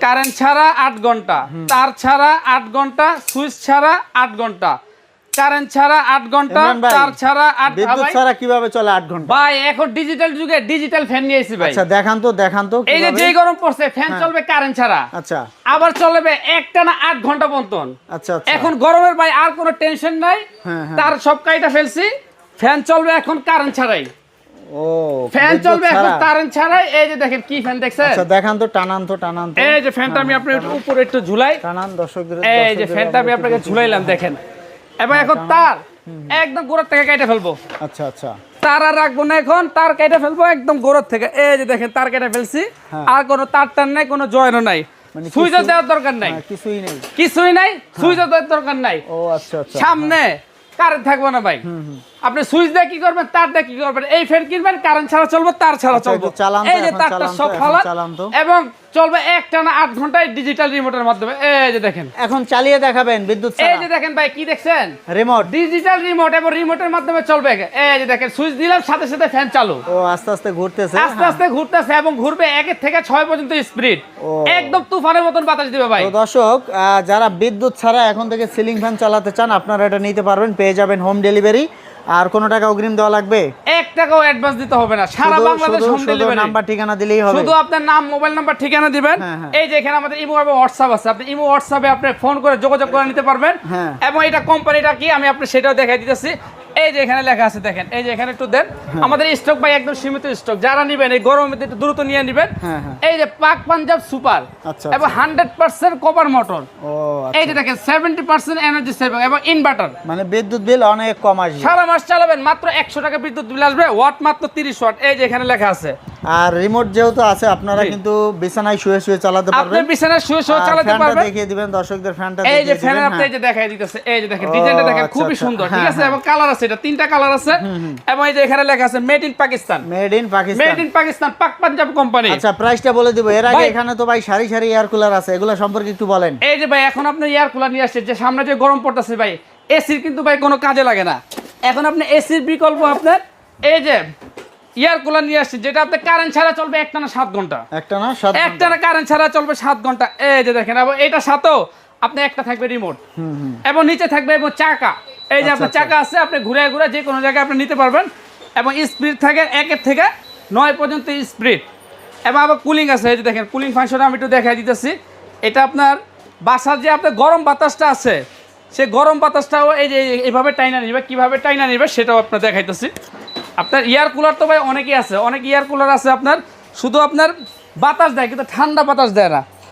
Current ছাড়া 8 ঘন্টা, তার ছাড়া 8 ঘন্টা, সুইচ ছাড়া 8 ঘন্টা, কারেন্ট ছাড়া 8 ঘন্টা, তার ছাড়া 8 বিদ্যুৎ ছাড়া কিভাবে চলে 8 ঘন্টা? ভাই এখন ডিজিটাল যুগে ডিজিটাল ফ্যান নিয়েছি ভাই। আচ্ছা দেখান তো এই যে গরম পড়ছে ফ্যান চলবে কারেন্ট ছাড়া। আচ্ছা আবার চলবে একটানা 8 ঘন্টা পর্যন্ত। আচ্ছা এখন গরমের ভাই আর কোনো টেনশন নাই। তার সব কাইটা ফেলছি, ফ্যান চলবে এখন কারেন্ট ছাড়াই। ও ফ্যান চলবে এখন কারেন্ট ছাড়াই। এই যে দেখেন কি ফ্যান দেখছেন? আচ্ছা দেখান তো, টানান তো। এই যে ফ্যানটা আমি আপনার উপরে একটু ঝুলাই, টানান দর্শকদের। এই যে ফ্যানটা আমি আপনাকে ঝুলাইলাম দেখেন। এবং এখন তার একদম গোড়ার থেকে কেটে ফেলবো। আচ্ছা তার আর রাখবো না, এখন তার কেটে ফেলবো একদম গোড়ার থেকে। এই যে দেখেন তার কেটে ফেলছি, আর কোনো তার টান নাই, কোনো জয়েন্টও নাই, সুইচও দেওয়ার দরকার নাই, কিছুই নাই, সুইচও দেওয়ার দরকার নাই। ও আচ্ছা সামনে কারেন্ট থাকবে না ভাই। আপনি সুইচ দিয়ে কি করবেন, তার দিয়ে কি করবেন? এই ফ্যান কিনবেন কারেন্ট ছাড়া চলবে, তার ছাড়া চলবে। এই যে তারটা সব ফালান এবং চলবে একটানা 8 ঘন্টায় ডিজিটাল রিমোটের মাধ্যমে। এই যে দেখেন এখন চালিয়ে দেখাবেন বিদ্যুৎ ছাড়া। এই যে দেখেন ভাই কি দেখছেন? রিমোট, ডিজিটাল রিমোট এবং রিমোটের মাধ্যমে চলবে। এই যে দেখেন সুইচ দিলাম সাথে সাথে ফ্যান চালু। ও আস্তে আস্তে ঘুরতেছে, আস্তে আস্তে ঘুরতেছে এবং ঘুরবে 1 থেকে 6 পর্যন্ত স্পিড। একদম তুফানের মতন বাতাস দিবে ভাই। তো দর্শক যারা বিদ্যুৎ ছাড়া এখন থেকে সিলিং ফ্যান চালাতে চান আপনারা এটা নিতে পারবেন, পেয়ে যাবেন হোম ডেলিভারি। আর কোনো টাকা অগ্রিম দেওয়া লাগবে? 1 টাকাও অ্যাডভান্স দিতে হবে না, সারা বাংলাদেশ হোম ডেলিভারি। নাম্বার ঠিকানা দিলেই হবে, শুধু আপনার নাম, মোবাইল নাম্বার, ঠিকানা দিবেন। এই যে এখানে আমাদের ইমো এবং হোয়াটসঅ্যাপ আছে, আপনি ইমো হোয়াটসঅ্যাপে আপনি ফোন করে যোগাযোগ করে নিতে পারবেন। এবং এটা কোম্পানিটা কি আমি আপনি সেটাও দেখাই দিতেছি। এই যে এখানে লেখা আছে দেখেন, এই যে এখানে একটু দেন। আমাদের স্টক ভাই একদম সীমিত স্টক, যারা নেবেন এই গরমের মধ্যে একটু দ্রুত নিয়ে নেবেন। এই যে পাক পাঞ্জাব সুপার এবং 100% কপার মোটর। এই যে দেখেন 70% এনার্জি সেভিং এবং ইনভার্টার, মানে বিদ্যুৎ বিল অনেক কম আসবে। সারা মাস চালাবেন মাত্র 100 টাকা বিদ্যুৎ বিল আসবে, ওয়াট মাত্র 30 ওয়াট। এই যে এখানে লেখা আছে। আর রিমোট যেহেতু আছে আপনারা কিন্তু বিছানায় শুয়ে শুয়ে চালাতে পারবেন। আপনি বিছানায় শুয়ে শুয়ে চালাতে পারবেন। ফ্যানটা দেখিয়ে দিবেন দর্শকদের, ফ্যানটা দেখিয়ে দিবেন। এই যে ফ্যানের আপনি এই যে দেখাই দিতেছে, এই যে দেখেন ডিজাইনটা দেখেন খুবই সুন্দর, ঠিক আছে? এবং কালার আছে, এটা 3টা কালার আছে। এবং এই যে এখানে লেখা আছে made in Pakistan, made in Pakistan, made in Pakistan, পাক পাঞ্জাব কোম্পানি। আচ্ছা প্রাইসটা বলে দিব। এর আগে এখানে তো ভাই সারি সারি এয়ার কুলার আছে, এগুলো সম্পর্কে একটু বলেন। এই যে ভাই এখন আপনি এয়ার কুলার নিয়ে আসছে, যে সামনে যে গরম পড়তেছে ভাই, এসির কিন্তু ভাই কোনো কাজে লাগে না। এখন আপনি এসির বিকল্প আপনার এই যে এয়ার কুলার নিয়ে আসছে, যেটা আপনি কারেন্ট ছাড়া চলবে একটানা 7 ঘন্টা। একটানা কারেন্ট ছাড়া চলবে 7 ঘন্টা। এই যে দেখেন, এবং এটা সাথেও আপনি একটা থাকবে রিমোট এবং নিচে থাকবে এবং চাকা। এই যে আপনার চাকা আছে, আপনি ঘুরে ঘুরে যে কোনো জায়গায় আপনি নিতে পারবেন। এবং স্পিড থাকে 1 থেকে 9 পর্যন্ত স্পিড। এবং আবার কুলিং আছে, এই যে দেখেন কুলিং ফাংশনটা আমি একটু দেখাই দিতেছি। এটা আপনার বাসার যে আপনার গরম বাতাসটা আছে, সেই গরম বাতাসটাও এই যে এইভাবে টাইনা নিবে। কীভাবে টাইনা নিবে সেটাও আপনার দেখাইতেছি। আপনার এয়ার কুলার তো ভাই অনেকই আছে, অনেক এয়ার কুলার আছে আপনার শুধু আপনার বাতাস দেয় কিন্তু ঠান্ডা বাতাস দেয় না।